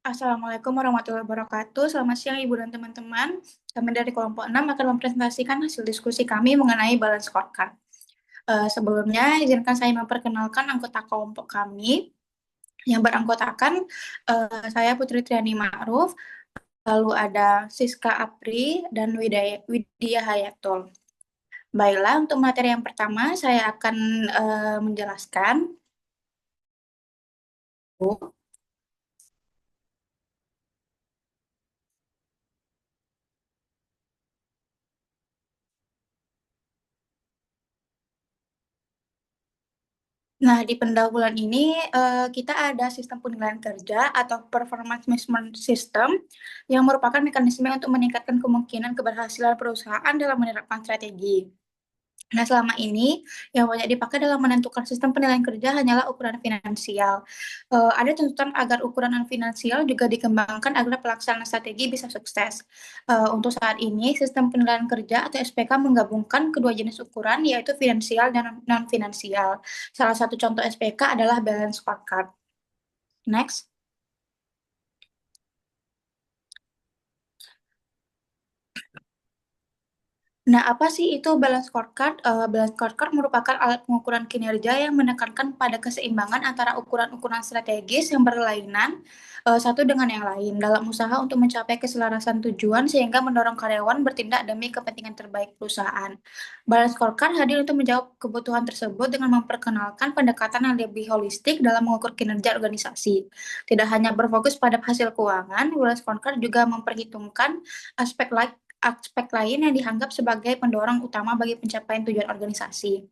Assalamualaikum warahmatullahi wabarakatuh. Selamat siang Ibu dan teman-teman. Kami dari kelompok 6 akan mempresentasikan hasil diskusi kami mengenai balance scorecard. Sebelumnya, izinkan saya memperkenalkan anggota kelompok kami yang beranggotakan saya Putri Triani Ma'ruf, lalu ada Siska Apri dan Widya Hayatul. Baiklah, untuk materi yang pertama saya akan menjelaskan. Nah, di pendahuluan ini kita ada sistem penilaian kerja atau performance management system yang merupakan mekanisme untuk meningkatkan kemungkinan keberhasilan perusahaan dalam menerapkan strategi. Nah, selama ini yang banyak dipakai dalam menentukan sistem penilaian kerja hanyalah ukuran finansial. Ada tuntutan agar ukuran non-finansial juga dikembangkan agar pelaksanaan strategi bisa sukses. Untuk saat ini, sistem penilaian kerja atau SPK menggabungkan kedua jenis ukuran, yaitu finansial dan non-finansial. Salah satu contoh SPK adalah balance scorecard. Next. Nah, apa sih itu balance scorecard? Balance scorecard merupakan alat pengukuran kinerja yang menekankan pada keseimbangan antara ukuran-ukuran strategis yang berlainan satu dengan yang lain dalam usaha untuk mencapai keselarasan tujuan sehingga mendorong karyawan bertindak demi kepentingan terbaik perusahaan. Balance scorecard hadir untuk menjawab kebutuhan tersebut dengan memperkenalkan pendekatan yang lebih holistik dalam mengukur kinerja organisasi. Tidak hanya berfokus pada hasil keuangan, balance scorecard juga memperhitungkan aspek lain yang dianggap sebagai pendorong utama bagi pencapaian tujuan organisasi.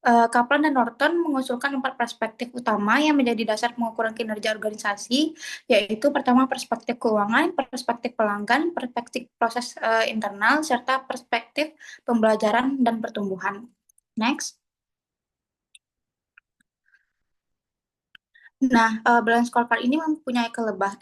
Kaplan dan Norton mengusulkan 4 perspektif utama yang menjadi dasar pengukuran kinerja organisasi, yaitu pertama perspektif keuangan, perspektif pelanggan, perspektif proses internal, serta perspektif pembelajaran dan pertumbuhan. Next. Nah, balance scorecard ini mempunyai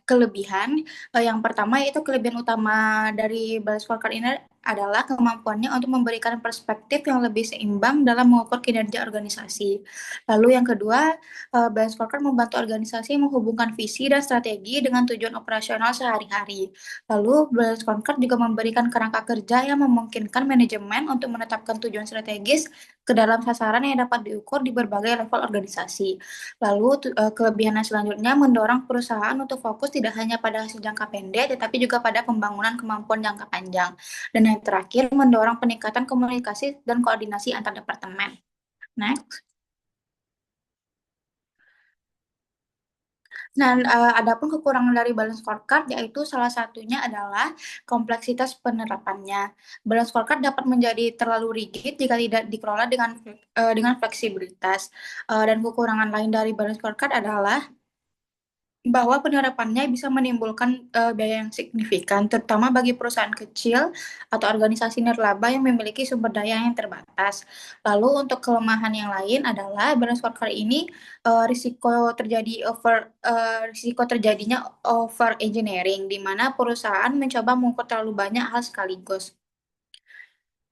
kelebihan. Yang pertama yaitu kelebihan utama dari balance scorecard ini adalah kemampuannya untuk memberikan perspektif yang lebih seimbang dalam mengukur kinerja organisasi. Lalu yang kedua, balance scorecard membantu organisasi menghubungkan visi dan strategi dengan tujuan operasional sehari-hari. Lalu balance scorecard juga memberikan kerangka kerja yang memungkinkan manajemen untuk menetapkan tujuan strategis ke dalam sasaran yang dapat diukur di berbagai level organisasi. Lalu kelebihan selanjutnya mendorong perusahaan untuk fokus tidak hanya pada hasil jangka pendek, tetapi juga pada pembangunan kemampuan jangka panjang. Dan yang terakhir, mendorong peningkatan komunikasi dan koordinasi antar departemen. Next. Nah, adapun kekurangan dari balance scorecard yaitu salah satunya adalah kompleksitas penerapannya. Balance scorecard dapat menjadi terlalu rigid jika tidak dikelola dengan fleksibilitas. Dan kekurangan lain dari balance scorecard adalah bahwa penerapannya bisa menimbulkan biaya yang signifikan, terutama bagi perusahaan kecil atau organisasi nirlaba yang memiliki sumber daya yang terbatas. Lalu untuk kelemahan yang lain adalah balance scorecard ini risiko terjadinya over engineering, di mana perusahaan mencoba mengukur terlalu banyak hal sekaligus.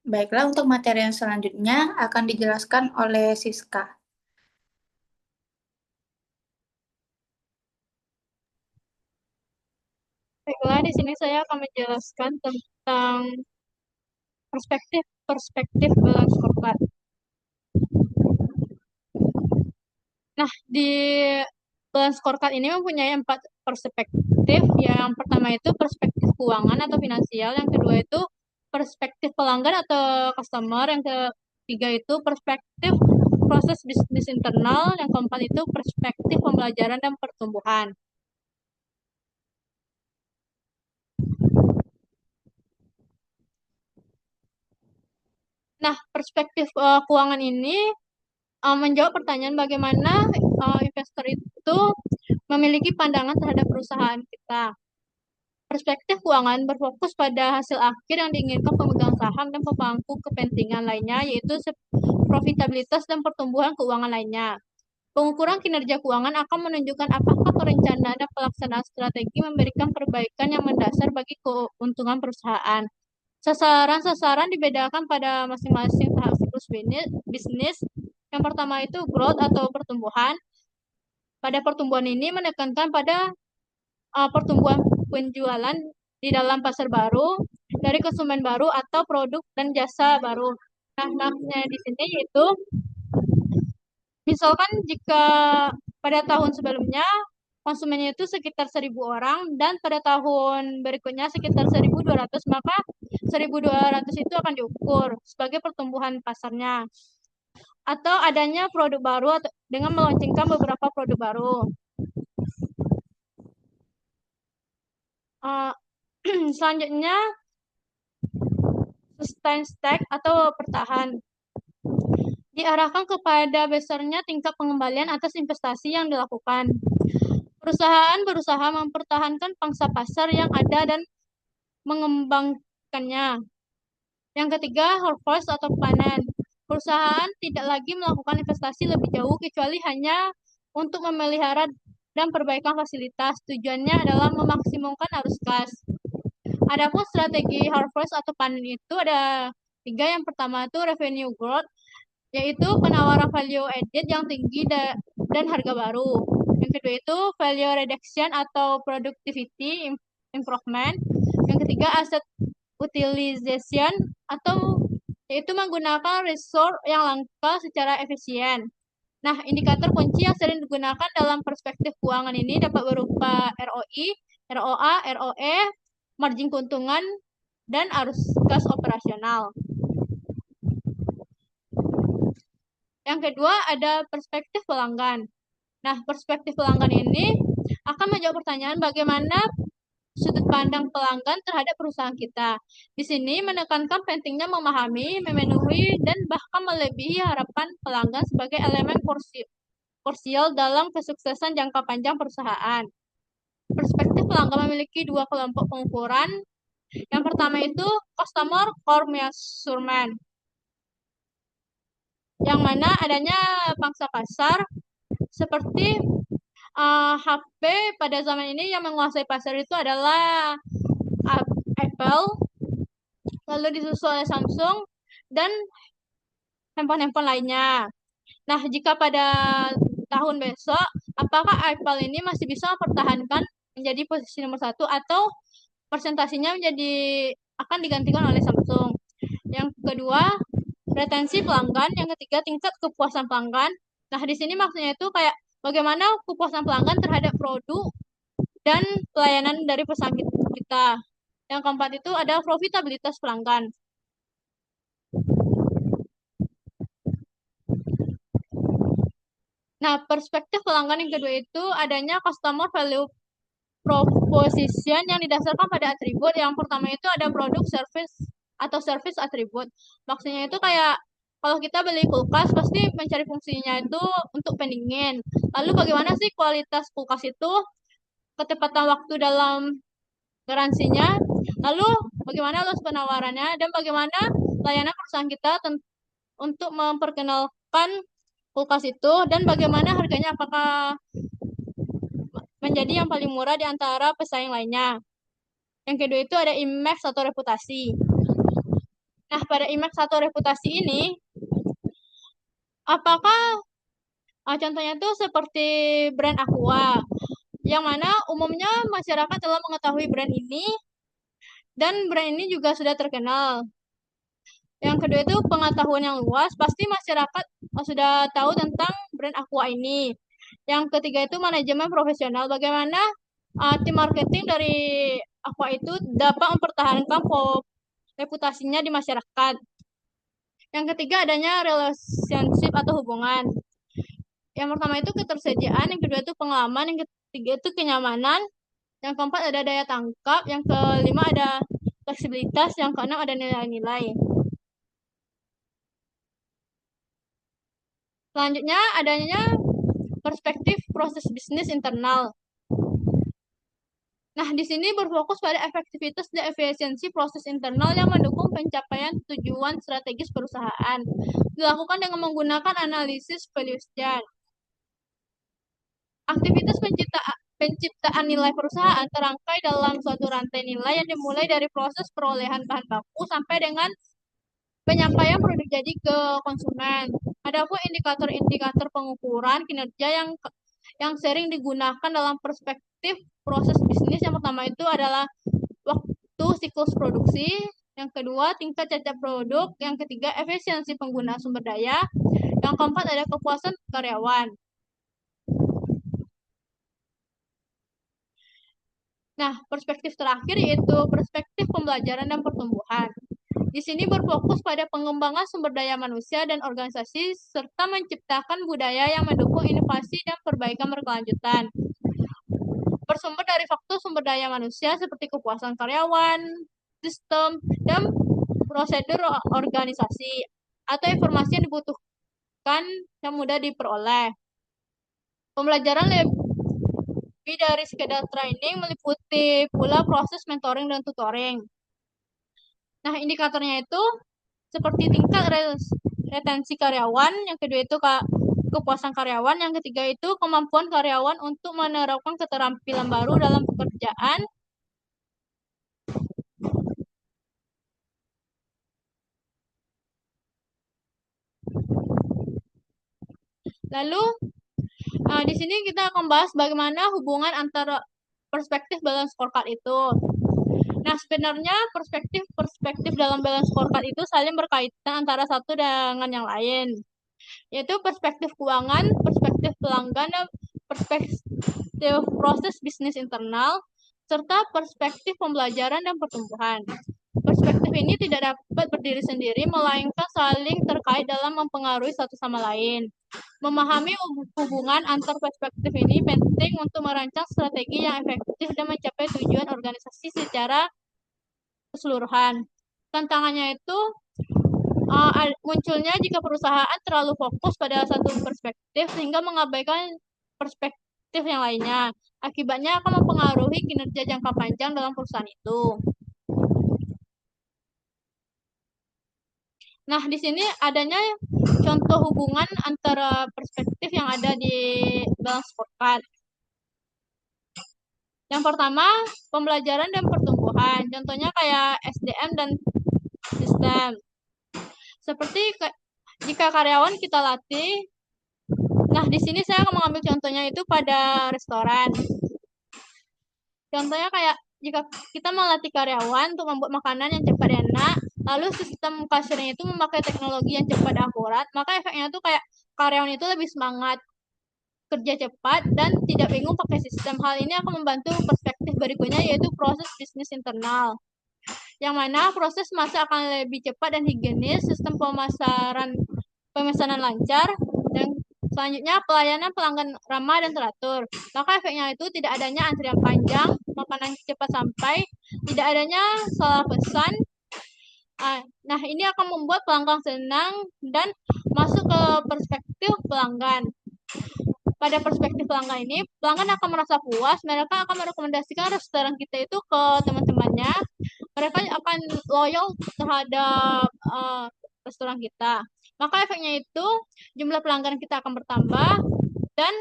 Baiklah, untuk materi yang selanjutnya akan dijelaskan oleh Siska. Baiklah, di sini saya akan menjelaskan tentang perspektif balance scorecard. Nah, di balance scorecard ini mempunyai 4 perspektif. Yang pertama itu perspektif keuangan atau finansial, yang kedua itu perspektif pelanggan atau customer, yang ketiga itu perspektif proses bisnis internal, yang keempat itu perspektif pembelajaran dan pertumbuhan. Nah, perspektif keuangan ini menjawab pertanyaan bagaimana investor itu memiliki pandangan terhadap perusahaan kita. Perspektif keuangan berfokus pada hasil akhir yang diinginkan pemegang saham dan pemangku kepentingan lainnya, yaitu profitabilitas dan pertumbuhan keuangan lainnya. Pengukuran kinerja keuangan akan menunjukkan apakah perencanaan dan pelaksanaan strategi memberikan perbaikan yang mendasar bagi keuntungan perusahaan. Sasaran-sasaran dibedakan pada masing-masing tahap siklus bisnis. Yang pertama itu growth atau pertumbuhan. Pada pertumbuhan ini menekankan pada pertumbuhan penjualan di dalam pasar baru, dari konsumen baru atau produk dan jasa baru. Nah, maksudnya di sini yaitu misalkan jika pada tahun sebelumnya konsumennya itu sekitar 1.000 orang dan pada tahun berikutnya sekitar 1.200, maka 1.200 itu akan diukur sebagai pertumbuhan pasarnya. Atau adanya produk baru atau dengan meluncurkan beberapa produk baru. Uh, Selanjutnya sustain stack atau bertahan diarahkan kepada besarnya tingkat pengembalian atas investasi yang dilakukan. Perusahaan berusaha mempertahankan pangsa pasar yang ada dan mengembangkannya. Yang ketiga, harvest atau panen. Perusahaan tidak lagi melakukan investasi lebih jauh kecuali hanya untuk memelihara dan perbaikan fasilitas. Tujuannya adalah memaksimumkan arus kas. Adapun strategi harvest atau panen itu ada tiga. Yang pertama itu revenue growth, yaitu penawaran value added yang tinggi dan harga baru. Yang kedua itu value reduction atau productivity improvement. Yang ketiga asset utilization atau yaitu menggunakan resource yang langka secara efisien. Nah, indikator kunci yang sering digunakan dalam perspektif keuangan ini dapat berupa ROI, ROA, ROE, margin keuntungan, dan arus kas operasional. Yang kedua ada perspektif pelanggan. Nah, perspektif pelanggan ini akan menjawab pertanyaan bagaimana sudut pandang pelanggan terhadap perusahaan kita. Di sini menekankan pentingnya memahami, memenuhi, dan bahkan melebihi harapan pelanggan sebagai elemen krusial dalam kesuksesan jangka panjang perusahaan. Perspektif pelanggan memiliki dua kelompok pengukuran. Yang pertama itu customer core measurement, yang mana adanya pangsa pasar seperti HP pada zaman ini yang menguasai pasar itu adalah Apple, lalu disusul oleh Samsung, dan handphone-handphone lainnya. Nah, jika pada tahun besok, apakah Apple ini masih bisa mempertahankan menjadi posisi nomor satu atau presentasinya akan digantikan oleh Samsung? Yang kedua, retensi pelanggan. Yang ketiga, tingkat kepuasan pelanggan. Nah, di sini maksudnya itu kayak bagaimana kepuasan pelanggan terhadap produk dan pelayanan dari perusahaan kita. Yang keempat itu ada profitabilitas pelanggan. Nah, perspektif pelanggan yang kedua itu adanya customer value proposition yang didasarkan pada atribut. Yang pertama itu ada produk, service, atau service atribut. Maksudnya itu kayak kalau kita beli kulkas pasti mencari fungsinya itu untuk pendingin. Lalu bagaimana sih kualitas kulkas itu, ketepatan waktu dalam garansinya, lalu bagaimana luas penawarannya, dan bagaimana layanan perusahaan kita untuk memperkenalkan kulkas itu, dan bagaimana harganya apakah menjadi yang paling murah di antara pesaing lainnya. Yang kedua itu ada image atau reputasi. Nah, pada image atau reputasi ini, apakah contohnya itu seperti brand Aqua, yang mana umumnya masyarakat telah mengetahui brand ini, dan brand ini juga sudah terkenal. Yang kedua itu pengetahuan yang luas, pasti masyarakat sudah tahu tentang brand Aqua ini. Yang ketiga itu manajemen profesional, bagaimana tim marketing dari Aqua itu dapat mempertahankan reputasinya di masyarakat. Yang ketiga adanya relationship atau hubungan. Yang pertama itu ketersediaan, yang kedua itu pengalaman, yang ketiga itu kenyamanan, yang keempat ada daya tangkap, yang kelima ada fleksibilitas, yang keenam ada nilai-nilai. Selanjutnya adanya perspektif proses bisnis internal. Nah, di sini berfokus pada efektivitas dan efisiensi proses internal yang mendukung pencapaian tujuan strategis perusahaan. Dilakukan dengan menggunakan analisis valuation. Aktivitas penciptaan nilai perusahaan terangkai dalam suatu rantai nilai yang dimulai dari proses perolehan bahan baku sampai dengan penyampaian produk jadi ke konsumen. Adapun indikator-indikator pengukuran kinerja yang sering digunakan dalam perspektif proses bisnis. Yang pertama itu adalah waktu siklus produksi, yang kedua tingkat cacat produk, yang ketiga efisiensi pengguna sumber daya, yang keempat ada kepuasan karyawan. Nah, perspektif terakhir yaitu perspektif pembelajaran dan pertumbuhan. Di sini berfokus pada pengembangan sumber daya manusia dan organisasi serta menciptakan budaya yang mendukung inovasi dan perbaikan berkelanjutan. Bersumber dari faktor sumber daya manusia seperti kepuasan karyawan, sistem, dan prosedur organisasi atau informasi yang dibutuhkan yang mudah diperoleh. Pembelajaran lebih dari sekedar training meliputi pula proses mentoring dan tutoring. Nah, indikatornya itu seperti tingkat retensi karyawan, yang kedua itu kepuasan karyawan, yang ketiga itu kemampuan karyawan untuk menerapkan keterampilan baru dalam pekerjaan. Lalu di sini kita akan bahas bagaimana hubungan antara perspektif balance scorecard itu. Nah, sebenarnya perspektif dalam balance scorecard itu saling berkaitan antara satu dengan yang lain, yaitu perspektif keuangan, perspektif pelanggan, dan perspektif proses bisnis internal, serta perspektif pembelajaran dan pertumbuhan. Perspektif ini tidak dapat berdiri sendiri, melainkan saling terkait dalam mempengaruhi satu sama lain. Memahami hubungan antar perspektif ini penting untuk merancang strategi yang efektif dan mencapai tujuan organisasi secara keseluruhan. Tantangannya itu munculnya jika perusahaan terlalu fokus pada satu perspektif sehingga mengabaikan perspektif yang lainnya. Akibatnya akan mempengaruhi kinerja jangka panjang dalam perusahaan itu. Nah, di sini adanya contoh hubungan antara perspektif yang ada di balance scorecard. Yang pertama, pembelajaran dan pertumbuhan. Contohnya kayak SDM dan sistem. Seperti jika karyawan kita latih, nah di sini saya akan mengambil contohnya itu pada restoran. Contohnya kayak jika kita melatih karyawan untuk membuat makanan yang cepat dan enak, lalu sistem kasirnya itu memakai teknologi yang cepat dan akurat, maka efeknya itu kayak karyawan itu lebih semangat kerja cepat dan tidak bingung pakai sistem. Hal ini akan membantu perspektif berikutnya yaitu proses bisnis internal, yang mana proses masak akan lebih cepat dan higienis, sistem pemesanan lancar, dan selanjutnya pelayanan pelanggan ramah dan teratur. Maka efeknya itu tidak adanya antrian panjang, makanan cepat sampai, tidak adanya salah pesan. Nah, ini akan membuat pelanggan senang dan masuk ke perspektif pelanggan. Pada perspektif pelanggan ini, pelanggan akan merasa puas, mereka akan merekomendasikan restoran kita itu ke teman-temannya, mereka akan loyal terhadap restoran kita. Maka efeknya itu jumlah pelanggan kita akan bertambah dan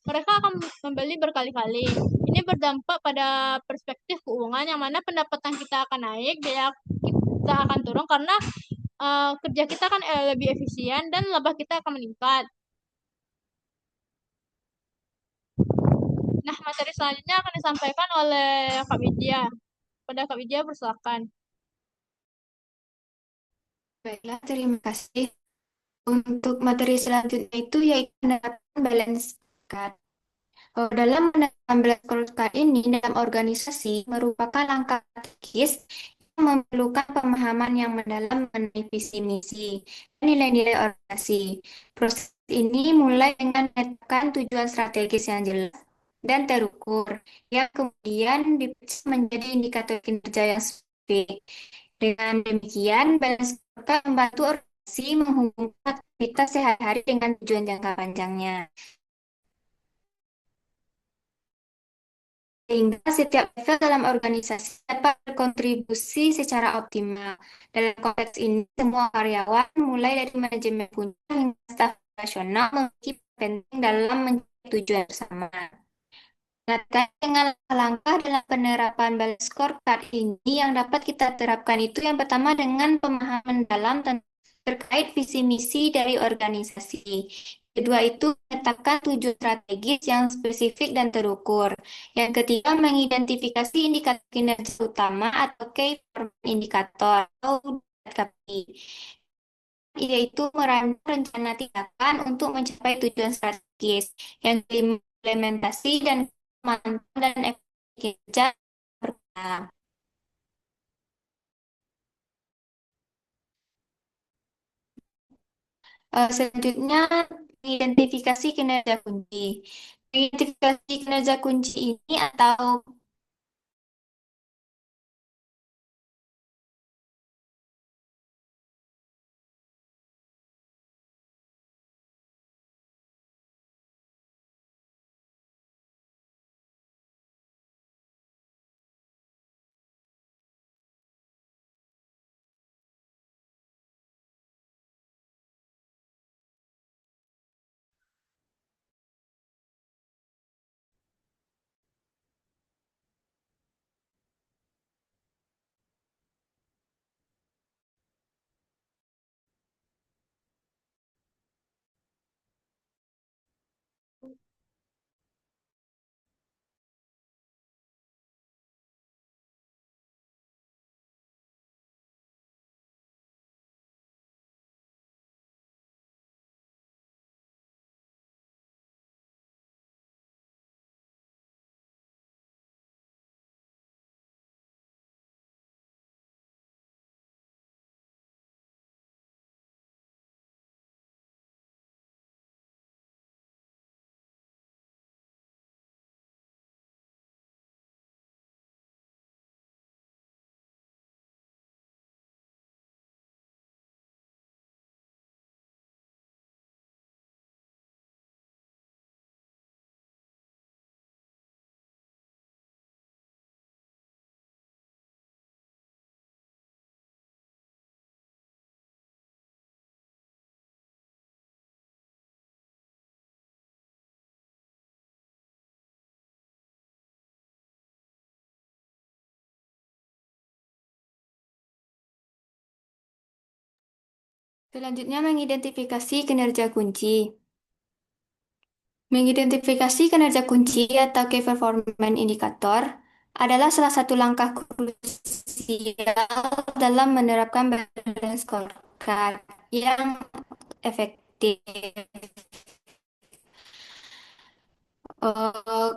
mereka akan membeli berkali-kali. Ini berdampak pada perspektif keuangan yang mana pendapatan kita akan naik, biaya kita akan turun karena kerja kita kan lebih efisien dan laba kita akan meningkat. Nah, materi selanjutnya akan disampaikan oleh Kak Widya. Pada Kak Widya, persilakan. Baiklah, terima kasih. Untuk materi selanjutnya itu yaitu penerapan balance scorecard. Dalam menerapkan balance scorecard ini dalam organisasi merupakan langkah strategis yang memerlukan pemahaman yang mendalam mengenai visi misi dan nilai-nilai organisasi. Proses ini mulai dengan menetapkan tujuan strategis yang jelas dan terukur, yang kemudian dipecah menjadi indikator kinerja yang spesifik. Dengan demikian, balance scorecard membantu organisasi menghubungkan aktivitas sehari-hari dengan tujuan jangka panjangnya. Sehingga setiap level dalam organisasi dapat berkontribusi secara optimal. Dalam konteks ini, semua karyawan, mulai dari manajemen puncak hingga staf operasional, memiliki penting dalam mencapai tujuan bersama. Dengan langkah dalam penerapan balance scorecard ini yang dapat kita terapkan itu yang pertama dengan pemahaman dalam terkait visi misi dari organisasi. Kedua itu menetapkan tujuan strategis yang spesifik dan terukur. Yang ketiga, mengidentifikasi indikator kinerja utama atau Key Performance Indicator atau KPI, yaitu merancang rencana tindakan untuk mencapai tujuan strategis. Yang kelima, implementasi dan pemantauan dan evaluasi kinerja berulang. Selanjutnya, identifikasi kinerja kunci. Identifikasi kinerja kunci ini atau selanjutnya mengidentifikasi kinerja kunci. Mengidentifikasi kinerja kunci atau Key Performance Indicator adalah salah satu langkah krusial dalam menerapkan balance scorecard yang efektif. Eh,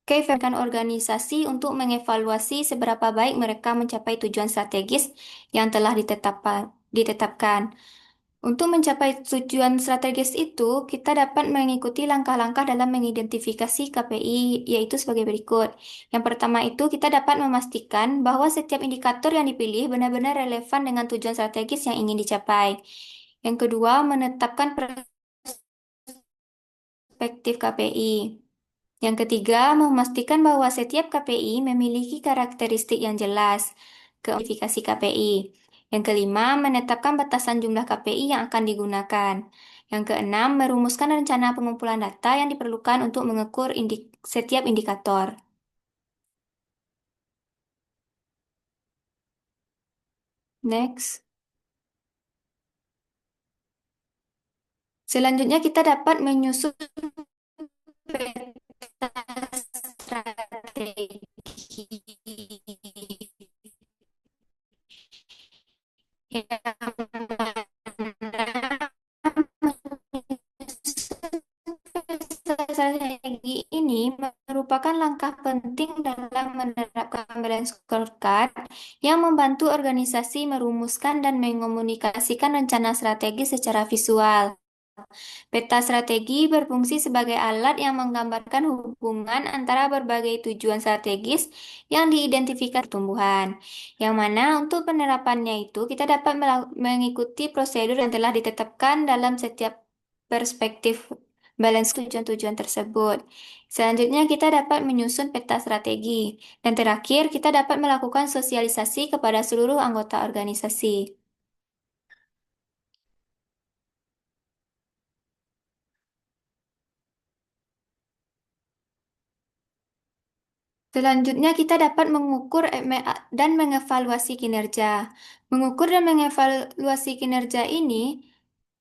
Keefektifan organisasi untuk mengevaluasi seberapa baik mereka mencapai tujuan strategis yang telah ditetapkan. Untuk mencapai tujuan strategis itu, kita dapat mengikuti langkah-langkah dalam mengidentifikasi KPI, yaitu sebagai berikut. Yang pertama itu, kita dapat memastikan bahwa setiap indikator yang dipilih benar-benar relevan dengan tujuan strategis yang ingin dicapai. Yang kedua, menetapkan perspektif KPI. Yang ketiga, memastikan bahwa setiap KPI memiliki karakteristik yang jelas. Keunifikasi KPI. Yang kelima, menetapkan batasan jumlah KPI yang akan digunakan. Yang keenam, merumuskan rencana pengumpulan data yang diperlukan untuk mengukur setiap indikator. Next. Selanjutnya kita dapat menyusun peta strategi yang strategi ini merupakan langkah penting dalam menerapkan balance scorecard yang membantu organisasi merumuskan dan mengomunikasikan rencana strategi secara visual. Peta strategi berfungsi sebagai alat yang menggambarkan hubungan antara berbagai tujuan strategis yang diidentifikasi pertumbuhan, yang mana untuk penerapannya itu kita dapat mengikuti prosedur yang telah ditetapkan dalam setiap perspektif balance tujuan-tujuan tersebut. Selanjutnya kita dapat menyusun peta strategi, dan terakhir kita dapat melakukan sosialisasi kepada seluruh anggota organisasi. Selanjutnya, kita dapat mengukur dan mengevaluasi kinerja. Mengukur dan mengevaluasi kinerja ini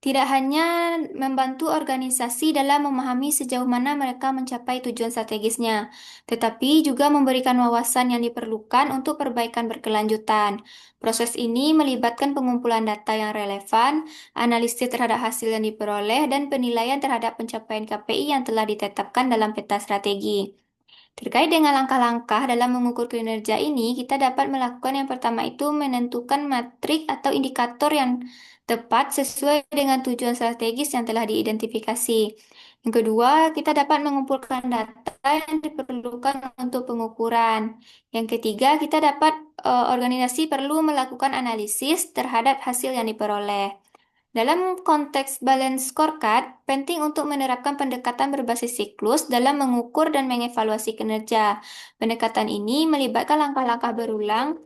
Tidak hanya membantu organisasi dalam memahami sejauh mana mereka mencapai tujuan strategisnya, tetapi juga memberikan wawasan yang diperlukan untuk perbaikan berkelanjutan. Proses ini melibatkan pengumpulan data yang relevan, analisis terhadap hasil yang diperoleh, dan penilaian terhadap pencapaian KPI yang telah ditetapkan dalam peta strategi. Terkait dengan langkah-langkah dalam mengukur kinerja ini, kita dapat melakukan yang pertama itu menentukan matrik atau indikator yang tepat sesuai dengan tujuan strategis yang telah diidentifikasi. Yang kedua, kita dapat mengumpulkan data yang diperlukan untuk pengukuran. Yang ketiga, kita dapat organisasi perlu melakukan analisis terhadap hasil yang diperoleh. Dalam konteks balance scorecard, penting untuk menerapkan pendekatan berbasis siklus dalam mengukur dan mengevaluasi kinerja. Pendekatan ini melibatkan langkah-langkah berulang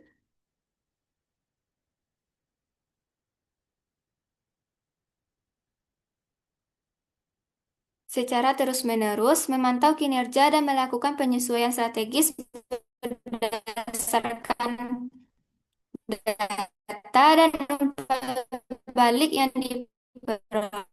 secara terus-menerus, memantau kinerja dan melakukan penyesuaian strategis berdasarkan data dan umpan balik yang diperoleh.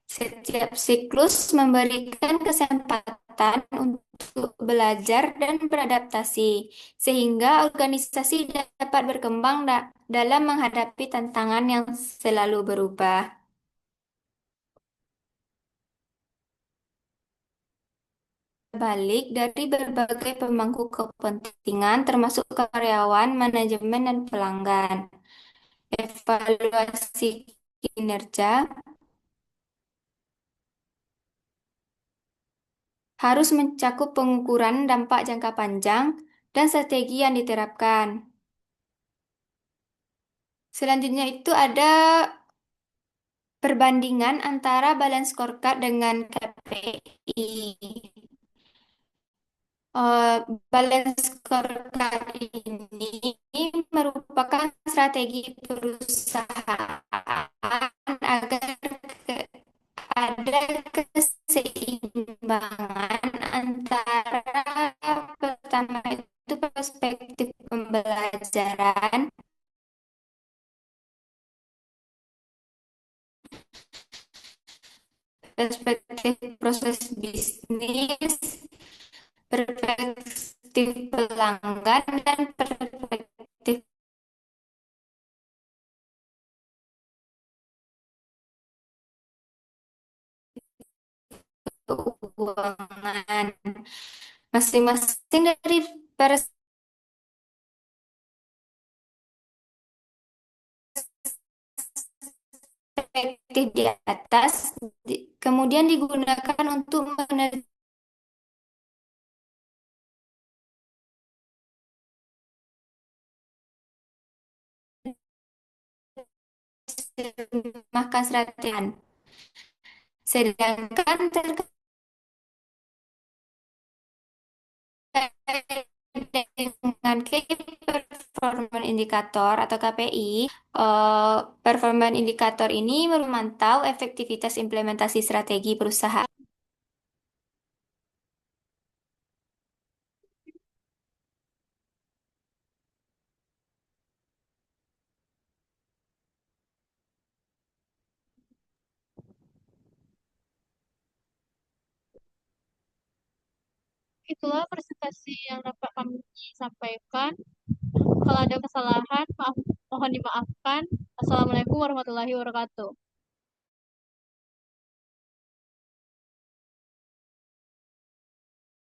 Setiap siklus memberikan kesempatan untuk belajar dan beradaptasi, sehingga organisasi dapat berkembang dalam menghadapi tantangan yang selalu berubah. Balik dari berbagai pemangku kepentingan, termasuk karyawan, manajemen, dan pelanggan. Evaluasi kinerja harus mencakup pengukuran dampak jangka panjang dan strategi yang diterapkan. Selanjutnya itu ada perbandingan antara balance scorecard dengan KPI. Eh, Balance scorecard ini merupakan strategi perusahaan agar ke- ada keseimbangan antara pertama itu perspektif pembelajaran, perspektif proses bisnis, perspektif pelanggan, dan perspektif keuangan. Masing-masing dari perspektif di atas kemudian digunakan untuk menerjemahkan strategi. Sedangkan terkait dengan Key Performance Indicator atau KPI, performance indikator ini memantau efektivitas implementasi strategi perusahaan. Itulah presentasi yang dapat kami sampaikan. Kalau ada kesalahan, mohon dimaafkan. Assalamualaikum warahmatullahi wabarakatuh.